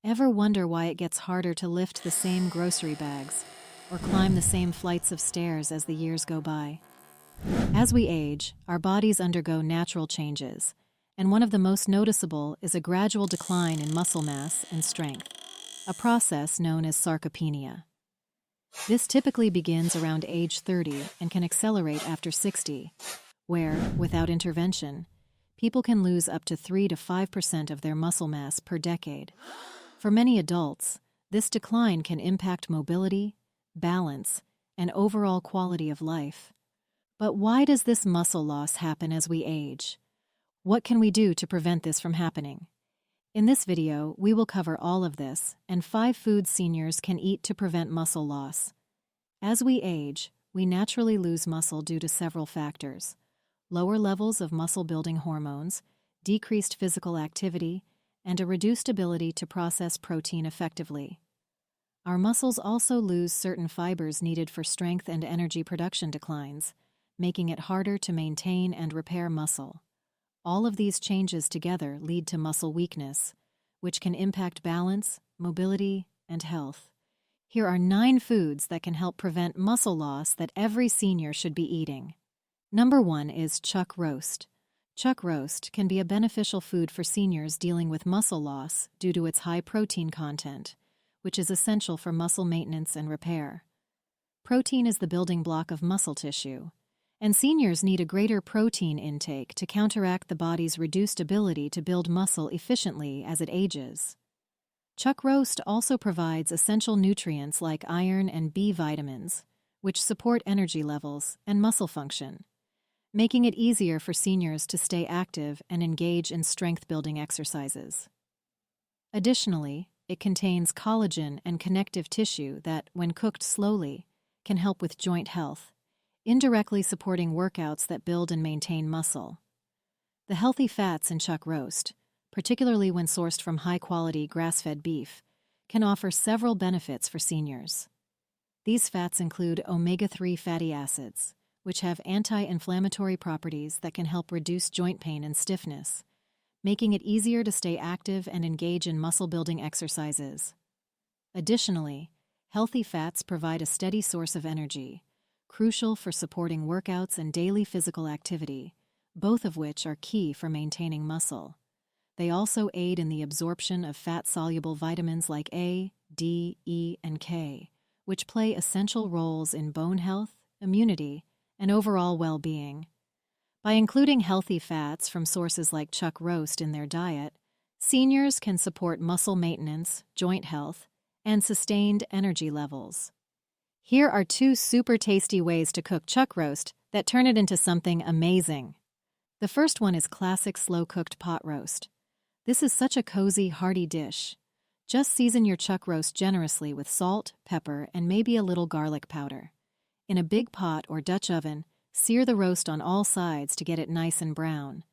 Ever wonder why it gets harder to lift the same grocery bags or climb the same flights of stairs as the years go by? As we age, our bodies undergo natural changes, and one of the most noticeable is a gradual decline in muscle mass and strength, a process known as sarcopenia. This typically begins around age 30 and can accelerate after 60, where, without intervention, people can lose up to 3 to 5% of their muscle mass per decade. For many adults, this decline can impact mobility, balance, and overall quality of life. But why does this muscle loss happen as we age? What can we do to prevent this from happening? In this video, we will cover all of this and 5 foods seniors can eat to prevent muscle loss. As we age, we naturally lose muscle due to several factors: lower levels of muscle-building hormones, decreased physical activity, and a reduced ability to process protein effectively. Our muscles also lose certain fibers needed for strength and energy production declines, making it harder to maintain and repair muscle. All of these changes together lead to muscle weakness, which can impact balance, mobility, and health. Here are 9 foods that can help prevent muscle loss that every senior should be eating. Number 1 is chuck roast. Chuck roast can be a beneficial food for seniors dealing with muscle loss due to its high protein content, which is essential for muscle maintenance and repair. Protein is the building block of muscle tissue, and seniors need a greater protein intake to counteract the body's reduced ability to build muscle efficiently as it ages. Chuck roast also provides essential nutrients like iron and B vitamins, which support energy levels and muscle function, making it easier for seniors to stay active and engage in strength-building exercises. Additionally, it contains collagen and connective tissue that, when cooked slowly, can help with joint health, indirectly supporting workouts that build and maintain muscle. The healthy fats in chuck roast, particularly when sourced from high-quality grass-fed beef, can offer several benefits for seniors. These fats include omega-3 fatty acids, which have anti-inflammatory properties that can help reduce joint pain and stiffness, making it easier to stay active and engage in muscle-building exercises. Additionally, healthy fats provide a steady source of energy, crucial for supporting workouts and daily physical activity, both of which are key for maintaining muscle. They also aid in the absorption of fat-soluble vitamins like A, D, E, and K, which play essential roles in bone health, immunity, and overall well-being. By including healthy fats from sources like chuck roast in their diet, seniors can support muscle maintenance, joint health, and sustained energy levels. Here are 2 super tasty ways to cook chuck roast that turn it into something amazing. The first one is classic slow-cooked pot roast. This is such a cozy, hearty dish. Just season your chuck roast generously with salt, pepper, and maybe a little garlic powder. In a big pot or Dutch oven, sear the roast on all sides to get it nice and brown.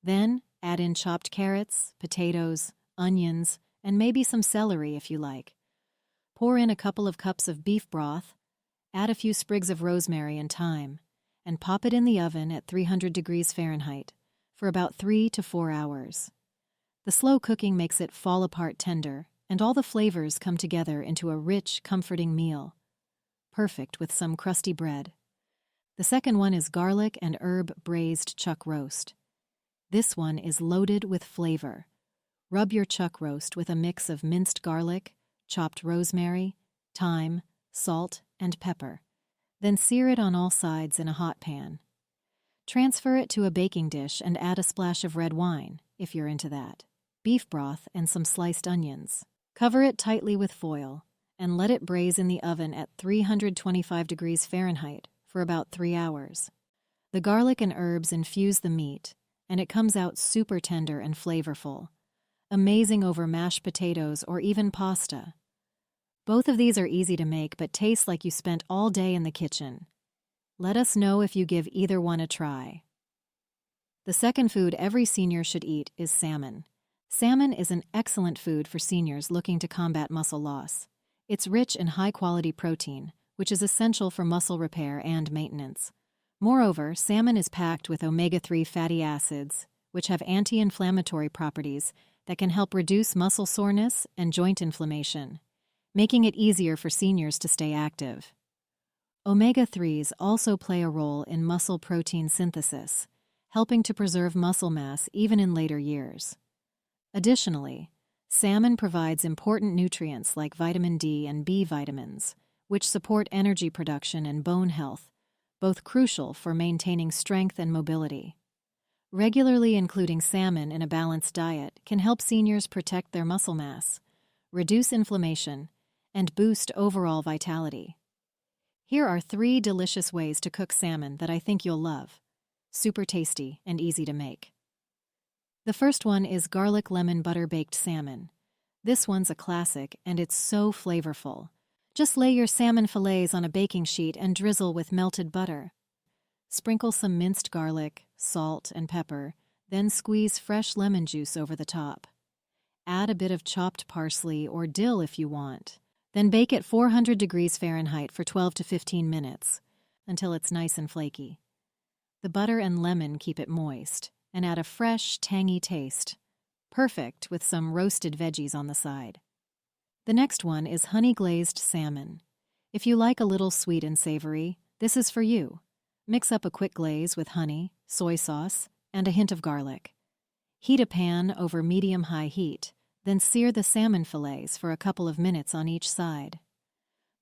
Then, add in chopped carrots, potatoes, onions, and maybe some celery if you like. Pour in a couple of cups of beef broth, add a few sprigs of rosemary and thyme, and pop it in the oven at 300 degrees Fahrenheit for about 3 to 4 hours. The slow cooking makes it fall apart tender, and all the flavors come together into a rich, comforting meal. Perfect with some crusty bread. The second one is garlic and herb braised chuck roast. This one is loaded with flavor. Rub your chuck roast with a mix of minced garlic, chopped rosemary, thyme, salt, and pepper. Then sear it on all sides in a hot pan. Transfer it to a baking dish and add a splash of red wine, if you're into that, beef broth, and some sliced onions. Cover it tightly with foil and let it braise in the oven at 325 degrees Fahrenheit for about 3 hours. The garlic and herbs infuse the meat, and it comes out super tender and flavorful, amazing over mashed potatoes or even pasta. Both of these are easy to make but taste like you spent all day in the kitchen. Let us know if you give either one a try. The second food every senior should eat is salmon. Salmon is an excellent food for seniors looking to combat muscle loss. It's rich in high-quality protein, which is essential for muscle repair and maintenance. Moreover, salmon is packed with omega-3 fatty acids, which have anti-inflammatory properties that can help reduce muscle soreness and joint inflammation, making it easier for seniors to stay active. Omega-3s also play a role in muscle protein synthesis, helping to preserve muscle mass even in later years. Additionally, salmon provides important nutrients like vitamin D and B vitamins, which support energy production and bone health, both crucial for maintaining strength and mobility. Regularly including salmon in a balanced diet can help seniors protect their muscle mass, reduce inflammation, and boost overall vitality. Here are 3 delicious ways to cook salmon that I think you'll love. Super tasty and easy to make. The first one is garlic lemon butter baked salmon. This one's a classic and it's so flavorful. Just lay your salmon fillets on a baking sheet and drizzle with melted butter. Sprinkle some minced garlic, salt, and pepper, then squeeze fresh lemon juice over the top. Add a bit of chopped parsley or dill if you want. Then bake at 400 degrees Fahrenheit for 12 to 15 minutes until it's nice and flaky. The butter and lemon keep it moist and add a fresh, tangy taste. Perfect with some roasted veggies on the side. The next one is honey-glazed salmon. If you like a little sweet and savory, this is for you. Mix up a quick glaze with honey, soy sauce, and a hint of garlic. Heat a pan over medium-high heat, then sear the salmon fillets for a couple of minutes on each side.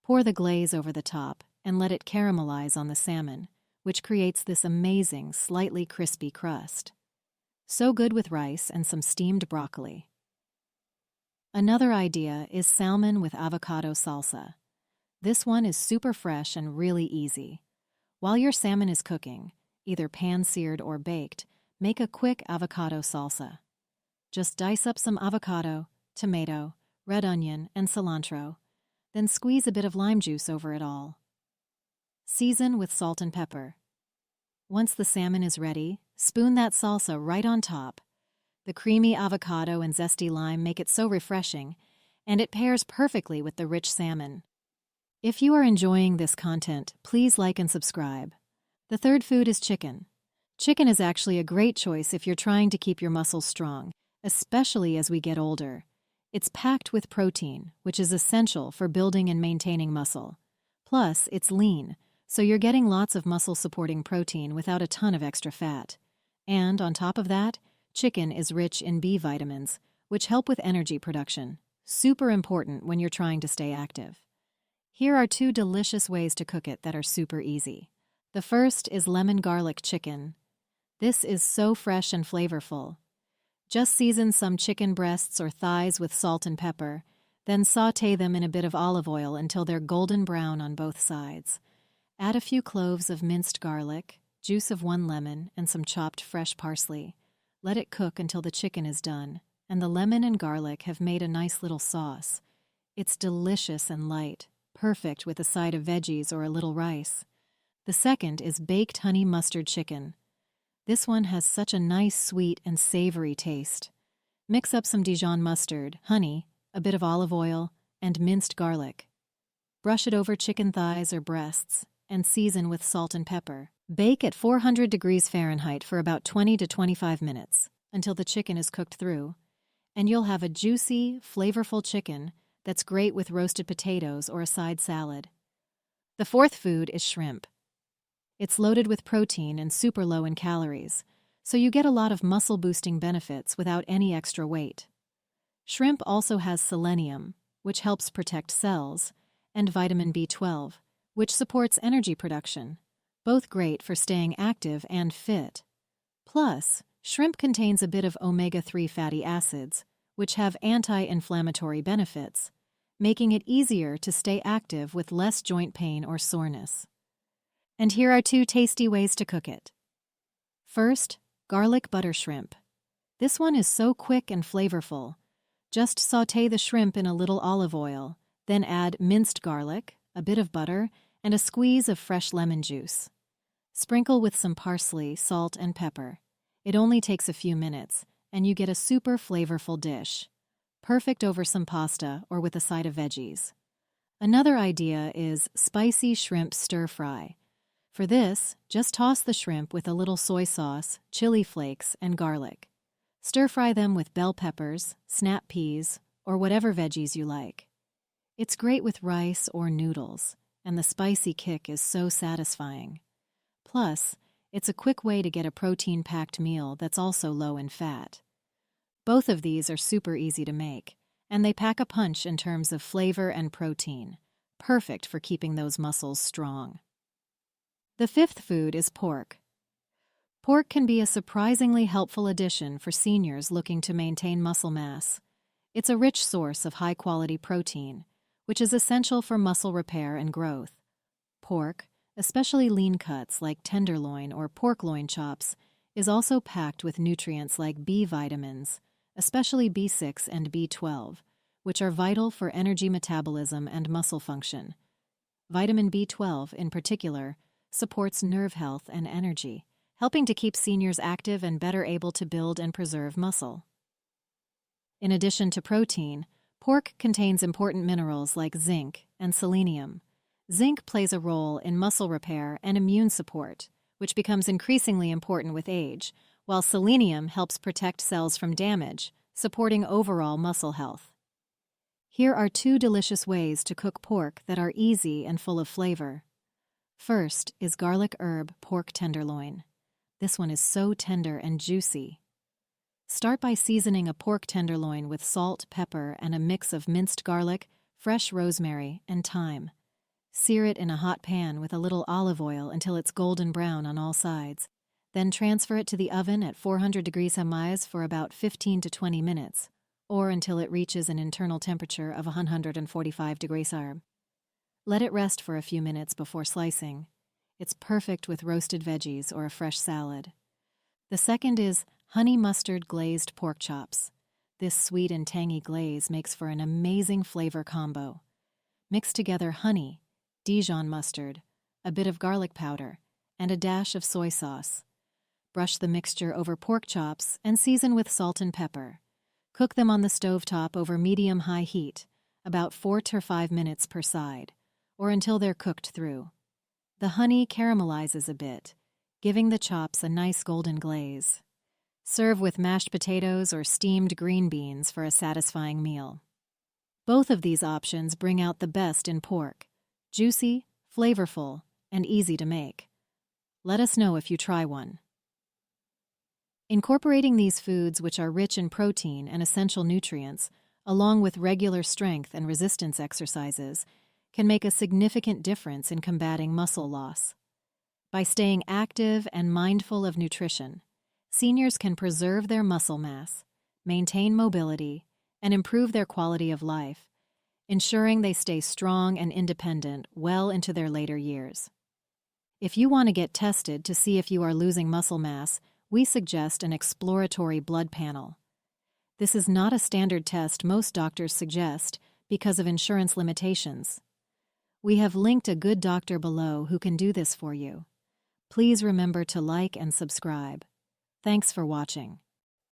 Pour the glaze over the top and let it caramelize on the salmon, which creates this amazing, slightly crispy crust. So good with rice and some steamed broccoli. Another idea is salmon with avocado salsa. This one is super fresh and really easy. While your salmon is cooking, either pan-seared or baked, make a quick avocado salsa. Just dice up some avocado, tomato, red onion, and cilantro, then squeeze a bit of lime juice over it all. Season with salt and pepper. Once the salmon is ready, spoon that salsa right on top. The creamy avocado and zesty lime make it so refreshing, and it pairs perfectly with the rich salmon. If you are enjoying this content, please like and subscribe. The third food is chicken. Chicken is actually a great choice if you're trying to keep your muscles strong, especially as we get older. It's packed with protein, which is essential for building and maintaining muscle. Plus, it's lean, so you're getting lots of muscle-supporting protein without a ton of extra fat. And on top of that, chicken is rich in B vitamins, which help with energy production. Super important when you're trying to stay active. Here are 2 delicious ways to cook it that are super easy. The first is lemon garlic chicken. This is so fresh and flavorful. Just season some chicken breasts or thighs with salt and pepper, then sauté them in a bit of olive oil until they're golden brown on both sides. Add a few cloves of minced garlic, juice of 1 lemon, and some chopped fresh parsley. Let it cook until the chicken is done, and the lemon and garlic have made a nice little sauce. It's delicious and light, perfect with a side of veggies or a little rice. The second is baked honey mustard chicken. This one has such a nice sweet and savory taste. Mix up some Dijon mustard, honey, a bit of olive oil, and minced garlic. Brush it over chicken thighs or breasts, and season with salt and pepper. Bake at 400 degrees Fahrenheit for about 20 to 25 minutes until the chicken is cooked through, and you'll have a juicy, flavorful chicken that's great with roasted potatoes or a side salad. The fourth food is shrimp. It's loaded with protein and super low in calories, so you get a lot of muscle-boosting benefits without any extra weight. Shrimp also has selenium, which helps protect cells, and vitamin B12, which supports energy production, both great for staying active and fit. Plus, shrimp contains a bit of omega-3 fatty acids, which have anti-inflammatory benefits, making it easier to stay active with less joint pain or soreness. And here are 2 tasty ways to cook it. First, garlic butter shrimp. This one is so quick and flavorful. Just sauté the shrimp in a little olive oil, then add minced garlic, a bit of butter, and a squeeze of fresh lemon juice. Sprinkle with some parsley, salt, and pepper. It only takes a few minutes, and you get a super flavorful dish. Perfect over some pasta or with a side of veggies. Another idea is spicy shrimp stir-fry. For this, just toss the shrimp with a little soy sauce, chili flakes, and garlic. Stir-fry them with bell peppers, snap peas, or whatever veggies you like. It's great with rice or noodles, and the spicy kick is so satisfying. Plus, it's a quick way to get a protein-packed meal that's also low in fat. Both of these are super easy to make, and they pack a punch in terms of flavor and protein, perfect for keeping those muscles strong. The fifth food is pork. Pork can be a surprisingly helpful addition for seniors looking to maintain muscle mass. It's a rich source of high-quality protein, which is essential for muscle repair and growth. Pork, especially lean cuts like tenderloin or pork loin chops, is also packed with nutrients like B vitamins, especially B6 and B12, which are vital for energy metabolism and muscle function. Vitamin B12, in particular, supports nerve health and energy, helping to keep seniors active and better able to build and preserve muscle. In addition to protein, pork contains important minerals like zinc and selenium. Zinc plays a role in muscle repair and immune support, which becomes increasingly important with age, while selenium helps protect cells from damage, supporting overall muscle health. Here are 2 delicious ways to cook pork that are easy and full of flavor. First is garlic herb pork tenderloin. This one is so tender and juicy. Start by seasoning a pork tenderloin with salt, pepper, and a mix of minced garlic, fresh rosemary, and thyme. Sear it in a hot pan with a little olive oil until it's golden brown on all sides. Then transfer it to the oven at 400 degrees Celsius for about 15 to 20 minutes, or until it reaches an internal temperature of 145 degrees Celsius. Let it rest for a few minutes before slicing. It's perfect with roasted veggies or a fresh salad. The second is honey mustard glazed pork chops. This sweet and tangy glaze makes for an amazing flavor combo. Mix together honey, Dijon mustard, a bit of garlic powder, and a dash of soy sauce. Brush the mixture over pork chops and season with salt and pepper. Cook them on the stovetop over medium-high heat, about 4 to 5 minutes per side, or until they're cooked through. The honey caramelizes a bit, giving the chops a nice golden glaze. Serve with mashed potatoes or steamed green beans for a satisfying meal. Both of these options bring out the best in pork: juicy, flavorful, and easy to make. Let us know if you try one. Incorporating these foods, which are rich in protein and essential nutrients, along with regular strength and resistance exercises, can make a significant difference in combating muscle loss. By staying active and mindful of nutrition, seniors can preserve their muscle mass, maintain mobility, and improve their quality of life, ensuring they stay strong and independent well into their later years. If you want to get tested to see if you are losing muscle mass, we suggest an exploratory blood panel. This is not a standard test most doctors suggest because of insurance limitations. We have linked a good doctor below who can do this for you. Please remember to like and subscribe. Thanks for watching.